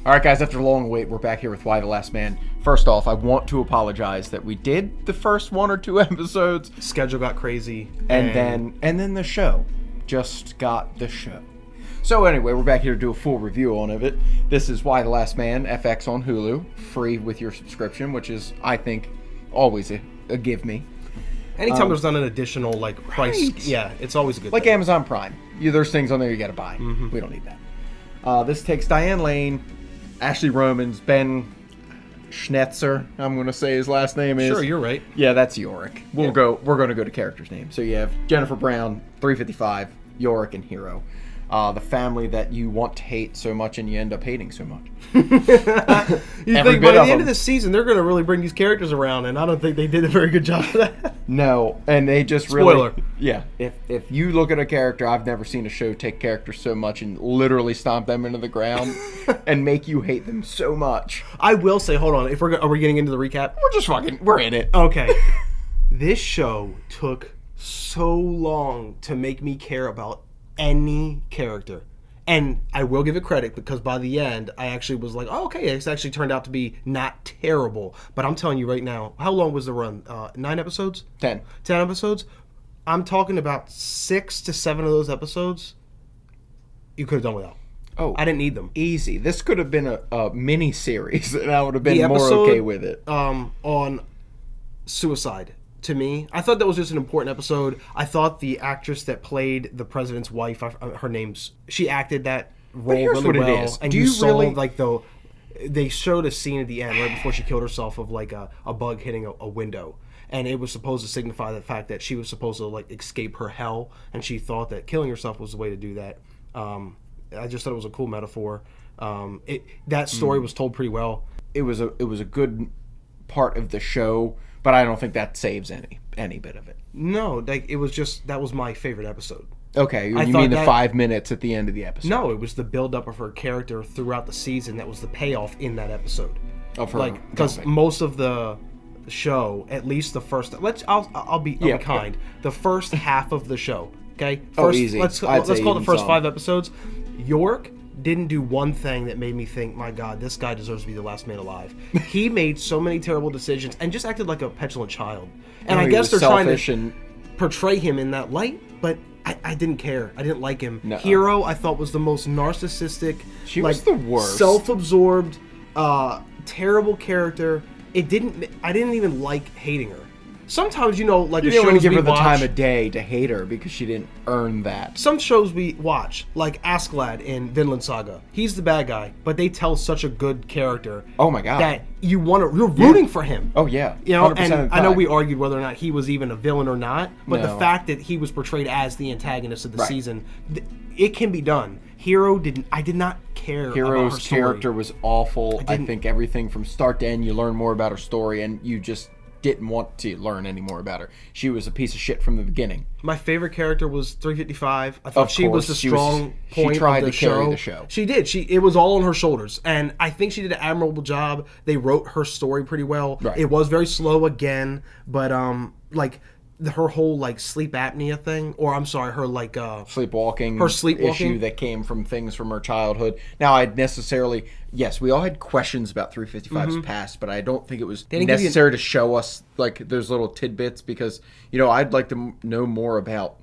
All right, guys, after a long wait, we're back here with Why the Last Man. First off, I want to apologize that we did the first 1 or 2 episodes. Schedule got crazy. And then the show just got the show. So anyway, we're back here to do a full review on it. This is Why the Last Man, FX on Hulu, free with your subscription, which is, I think, always a give me. Anytime there's not an additional, price, right. yeah, it's always a good like thing. Amazon Prime. There's things on there you gotta buy. Mm-hmm. We don't need that. This takes Diane Lane, Ashley Romans, Ben Schnetzer, I'm going to say his last name is. Sure, you're right. Yeah, that's Yorick. We're going to go to character's name. So you have Jennifer Brown, 355, Yorick, and Hero. The family that you want to hate so much and you end up hating so much. You think by the end of the season they're going to really bring these characters around, and I don't think they did a very good job of that. No, and they just Spoiler. really... Yeah, if you look at a character, I've never seen a show take characters so much and literally stomp them into the ground and make you hate them so much. I will say, hold on, are we getting into the recap? We're in it. Okay. This show took so long to make me care about any character. And I will give it credit because by the end, I actually was like, oh, okay, it's actually turned out to be not terrible. But I'm telling you right now, how long was the run? 9 episodes? 10. 10 episodes? I'm talking about 6 to 7 of those episodes you could have done without. Oh, I didn't need them. Easy. This could have been a mini series, and I would have been more okay with it. On suicide, to me, I thought that was just an important episode. I thought the actress that played the president's wife, she acted that role really well. It is. And you saw they showed a scene at the end right before she killed herself of a bug hitting a window. And it was supposed to signify the fact that she was supposed to escape her hell, and she thought that killing herself was the way to do that. I just thought it was a cool metaphor. That story was told pretty well. It was a good part of the show, but I don't think that saves any bit of it. No, it was just that was my favorite episode. Okay, you mean the 5 minutes at the end of the episode? No, it was the build-up of her character throughout the season that was the payoff in that episode. Of her, because most of the show, at least the first. I'll be kind. The first half of the show. Okay. Easy. Let's call the first 5 episodes. York didn't do one thing that made me think, my God, this guy deserves to be the last man alive. He made so many terrible decisions and just acted like a petulant child. And I guess they're trying to portray him in that light, but I didn't care. I didn't like him. No. Hero, I thought, was the most narcissistic. She was the worst. Self-absorbed, terrible character. I didn't even like hating her. Sometimes, you the didn't shows want to give we her the watch, time of day to hate her because she didn't earn that. Some shows we watch, like Askeladd in Vinland Saga, he's the bad guy, but they tell such a good character. Oh my God! That you're rooting for him. Oh yeah, and I know we argued whether or not he was even a villain or not, but the fact that he was portrayed as the antagonist of the season, it can be done. I did not care. Hero's about her character was awful. I think everything from start to end, you learn more about her story, and you just didn't want to learn any more about her. She was a piece of shit from the beginning. My favorite character was 355. I thought she was the strong point she tried of the to show. Carry the show. She did. It was all on her shoulders, and I think she did an admirable job. They wrote her story pretty well. Right. It was very slow again, but her whole sleep apnea thing, or I'm sorry, her sleepwalking issue that came from things from her childhood. Now, we all had questions about 355's past, but I don't think it was necessary to show us those little tidbits because I'd like to know more about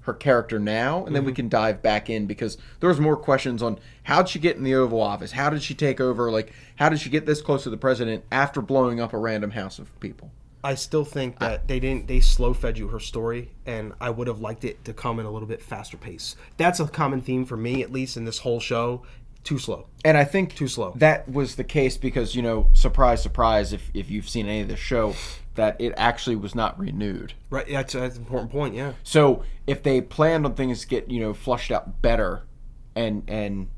her character now, and then we can dive back in because there's more questions on how'd she get in the Oval Office, how did she take over, how did she get this close to the president after blowing up a random house of people. I still think that they slow fed you her story, and I would have liked it to come in a little bit faster pace. That's a common theme for me, at least in this whole show. Too slow. And I think too slow. That was the case because, surprise, surprise, if you've seen any of the show, that it actually was not renewed. Right, that's an important point, yeah. So if they planned on things to get, flushed out better and in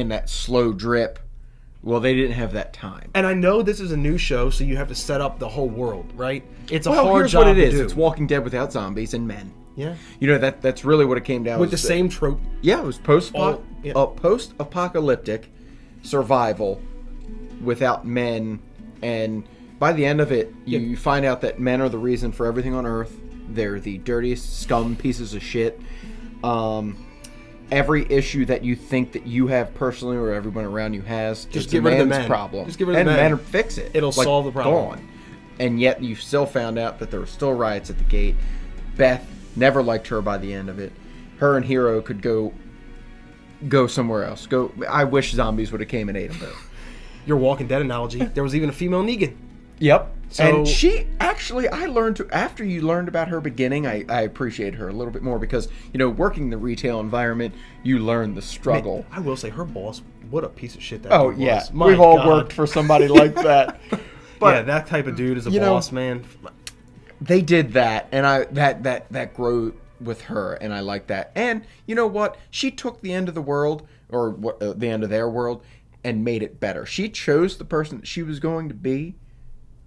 that slow drip, well, they didn't have that time. And I know this is a new show, so you have to set up the whole world, right? It's a hard here's job what it is. to do. It's Walking Dead without zombies and men. Yeah. That's really what it came down to. With the same trope. Yeah, it was post-apocalyptic survival without men. And by the end of it, you find out that men are the reason for everything on Earth. They're the dirtiest scum pieces of shit. every issue that you think that you have personally or everyone around you has, just get rid of the men. Problem. Just get rid of the men. And fix it. It'll solve the problem. Gone. And yet you still found out that there were still riots at the gate. Beth never liked her by the end of it. Her and Hero could go somewhere else. I wish zombies would have came and ate them, though. Your Walking Dead analogy. There was even a female Negan. Yep. So, and she actually, after you learned about her beginning, I appreciated her a little bit more because, working in the retail environment, you learn the struggle. Man, I will say, her boss, what a piece of shit that dude yeah. was. We've all worked for somebody like that. But yeah, that type of dude is a boss, man. They did that, and that grew with her, and I like that. And you know what? She took the end of the world, or the end of their world, and made it better. She chose the person that she was going to be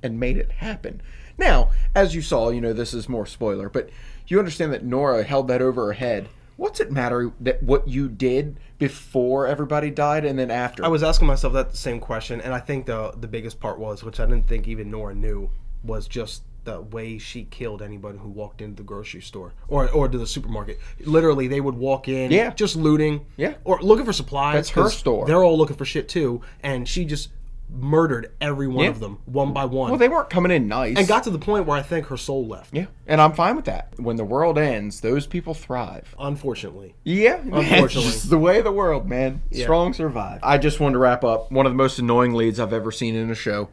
and made it happen. Now, as you saw, this is more spoiler, but you understand that Nora held that over her head. What's it matter that what you did before everybody died and then after? I was asking myself that same question, and I think the biggest part was, which I didn't think even Nora knew, was just the way she killed anybody who walked into the grocery store or to the supermarket. Literally, they would walk in, just looting, or looking for supplies. That's her store. They're all looking for shit too, and she just murdered every one of them, one by one. Well, they weren't coming in nice. And got to the point where I think her soul left. Yeah, and I'm fine with that. When the world ends, those people thrive. Unfortunately. Yeah, unfortunately. It's just the way of the world, man. Yeah. Strong survive. I just wanted to wrap up. One of the most annoying leads I've ever seen in a show.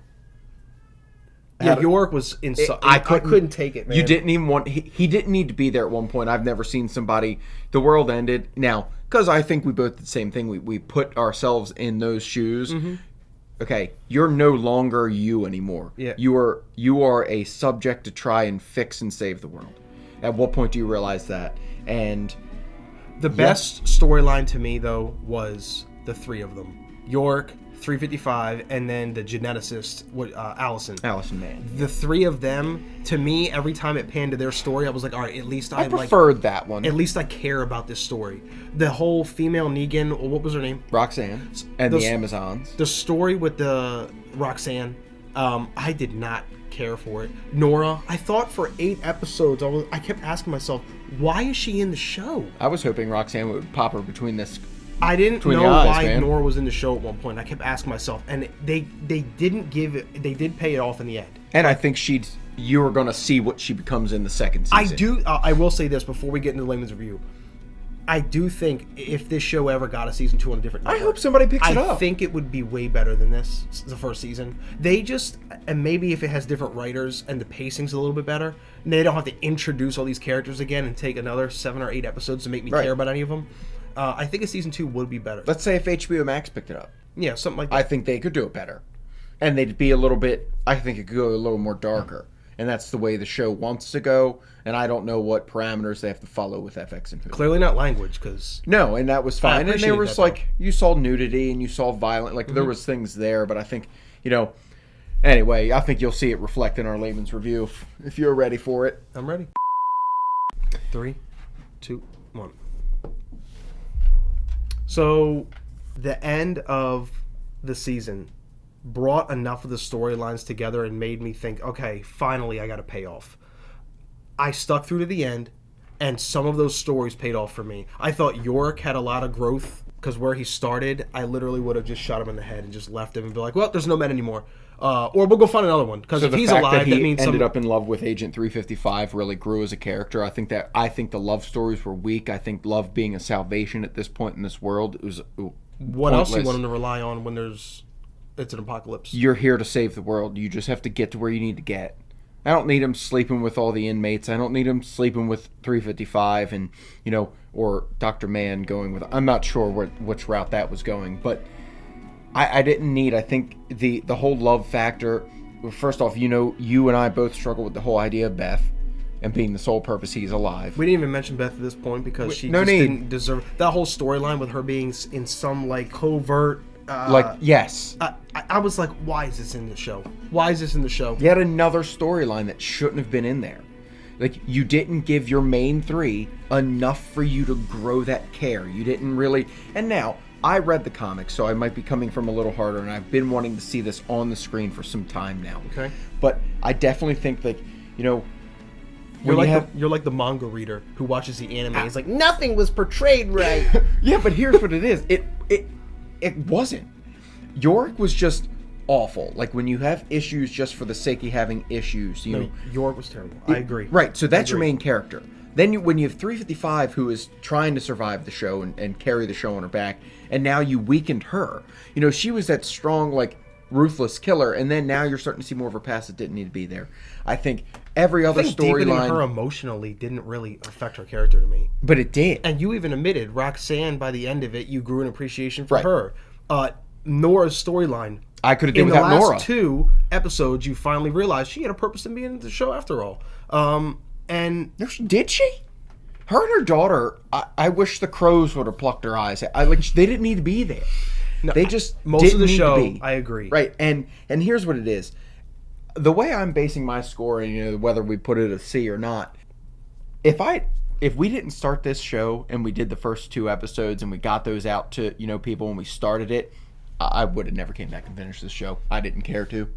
Yeah, York was insane. I couldn't take it, man. You didn't even want... He didn't need to be there at one point. I've never seen somebody... The world ended. Now, because I think we both did the same thing. We put ourselves in those shoes. Mm-hmm. Okay, you're no longer you anymore. Yeah. You are a subject to try and fix and save the world. At what point do you realize that? And the best storyline to me, though, was the three of them. York, 355, and then the geneticist, Allison. Allison Mann. The three of them, to me, every time it panned to their story, I was like, all right, at least I preferred that one. At least I care about this story. The whole female Negan, what was her name? Roxanne. And the Amazons. The story with the Roxanne, I did not care for it. Nora, I thought for 8 episodes, I kept asking myself, why is she in the show? I was hoping Roxanne would pop her between this... I didn't know why Nora was in the show at one point. I kept asking myself, and they didn't give it. They did pay it off in the end. And I think you were going to see what she becomes in the second season. I will say this before we get into Layman's review. I do think if this show ever got a season 2 on a different network, I hope somebody picks it up. I think it would be way better than this, the first season. And maybe if it has different writers and the pacing's a little bit better, and they don't have to introduce all these characters again and take another 7 or 8 episodes to make me care about any of them. I think a season 2 would be better. Let's say if HBO Max picked it up. Yeah, something like that. I think they could do it better. And they'd be a little bit... I think it could go a little more darker. And that's the way the show wants to go. And I don't know what parameters they have to follow with FX and Hulu. Clearly not language, because... No, and that was fine. And there was, you saw nudity and you saw violent... there was things there. But I think, Anyway, I think you'll see it reflect in our Layman's review if you're ready for it. I'm ready. 3, 2, 1. So, the end of the season brought enough of the storylines together and made me think, okay, finally I got a payoff. I stuck through to the end, and some of those stories paid off for me. I thought York had a lot of growth, because where he started, I literally would have just shot him in the head and just left him and be like, well, there's no men anymore. Or we'll go find another one, because if he's alive, that means ended up in love with Agent 355 really grew as a character. I think the love stories were weak. I think love being a salvation at this point in this world was what else you want him to rely on when it's an apocalypse? You're here to save the world. You just have to get to where you need to get. I don't need him sleeping with all the inmates. I don't need him sleeping with 355 and or Dr. Mann going with. I'm not sure which route that was going, but. I didn't need, I think, the whole love factor. First off, you and I both struggle with the whole idea of Beth and being the sole purpose he's alive. We didn't even mention Beth at this point because she didn't deserve... That whole storyline with her being in some, covert... yes. I was like, why is this in the show? Why is this in the show? Yet another storyline that shouldn't have been in there. You didn't give your main 3 enough for you to grow that care. You didn't really... And now... I read the comics, so I might be coming from a little harder, and I've been wanting to see this on the screen for some time now. Okay. But I definitely think You're like the manga reader who watches the anime. It's like nothing was portrayed right. Yeah, but here's what it is. It wasn't. Yorick was just awful. Like when you have issues just for the sake of having issues, Yorick was terrible. I agree. Right. So that's your main character. Then when you have 355 who is trying to survive the show and carry the show on her back, and now you weakened her. She was that strong, like, ruthless killer, and then now you're starting to see more of her past that didn't need to be there. I think every other storyline, her emotionally didn't really affect her character to me, but it did. And you even admitted Roxanne by the end of it, you grew an appreciation for her. Nora's storyline, I could have done without Nora. In the last 2 episodes, you finally realized she had a purpose in being in the show after all. And did she? Her and her daughter, I wish the crows would have plucked her eyes. They didn't need to be there. No, they just most of the show. I agree. Right, and here's what it is: the way I'm basing my score, and whether we put it a C or not. If we didn't start this show and we did the first 2 episodes and we got those out to people when we started it, I would have never came back and finished this show. I didn't care to,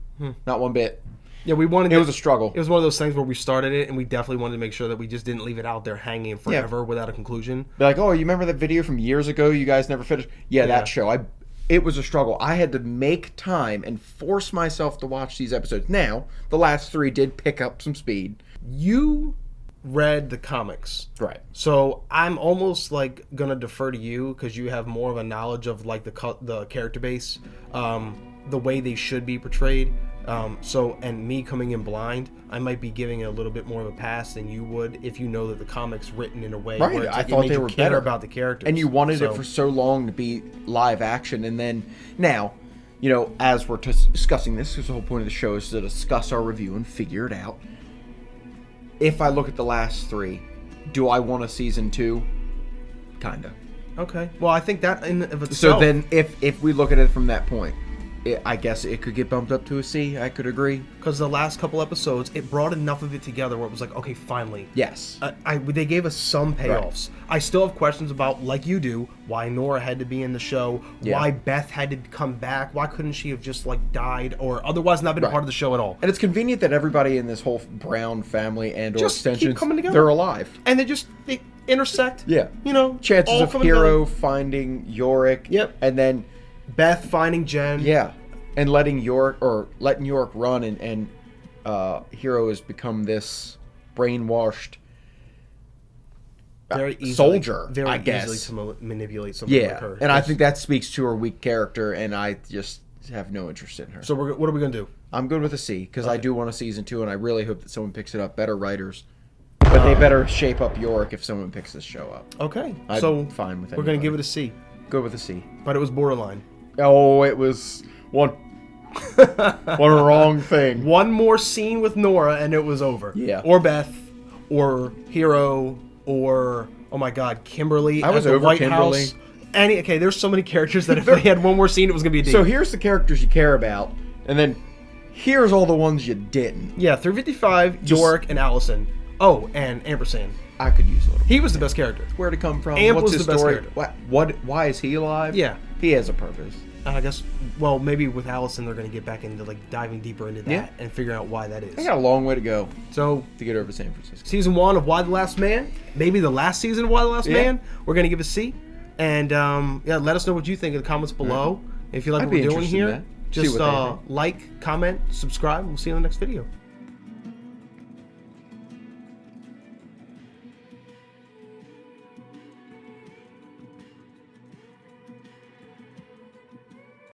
not one bit. Yeah, we wanted. It was a struggle. It was one of those things where we started it, and we definitely wanted to make sure that we just didn't leave it out there hanging forever without a conclusion. They're like, oh, you remember that video from years ago? You guys never finished. Yeah, that show. It was a struggle. I had to make time and force myself to watch these episodes. Now, the last 3 did pick up some speed. You read the comics, right? So I'm almost like gonna defer to you because you have more of a knowledge of like the character base, the way they should be portrayed. And me coming in blind, I might be giving it a little bit more of a pass than you would if you know that the comic's written in a way where I thought they were care better about the characters. And you wanted it for so long to be live action, and then now, as we're discussing this, because the whole point of the show is to discuss our review and figure it out. If I look at the last 3, do I want a season 2? Kinda. Okay. Well, I think that in of itself. So then, if we look at it from that point, I guess it could get bumped up to a C. I could agree. Because the last couple episodes, it brought enough of it together where it was like, okay, finally. Yes. They gave us some payoffs. Right. I still have questions about, like you do, why Nora had to be in the show, why Beth had to come back, why couldn't she have just, like, died or otherwise not been a part of the show at all. And it's convenient that everybody in this whole Brown family and or just extensions, keep coming together. They're alive. And they intersect. Yeah. Chances of Hero finding Yorick. Yep. And then Beth finding Jen. Yeah. And letting Yorick run and Hero has become this brainwashed very easily, soldier, very I guess. easily to manipulate somebody like her. And I think that speaks to her weak character, and I just have no interest in her. So what are we going to do? I'm good with a C, because I do want a season 2, and I really hope that someone picks it up. Better writers. But they better shape up Yorick if someone picks this show up. Okay. I'm fine with it. We're going to give it a C. Good with a C. But it was borderline. Oh, it was one wrong thing. One more scene with Nora and it was over. Yeah. Or Beth, or Hero, or oh my God, Kimberly. I was over White Kimberly. House. There's so many characters that if they had one more scene, it was gonna be a D. So here's the characters you care about, and then here's all the ones you didn't. Yeah, 355, Yorick, and Allison. Oh, and Ampersand. I could use a little. He was the best character. Where'd it come from? Amp What's was his the best story? character. Why is he alive? Yeah. He has a purpose. I guess, well, maybe with Allison, they're going to get back into, like, diving deeper into that and figuring out why that is. I got a long way to go to get over to San Francisco. Season 1 of Why the Last Man, maybe the last season of Why the Last Man, we're going to give a C. And, let us know what you think in the comments below. If you like what we're doing here, just like, comment, subscribe. We'll see you in the next video.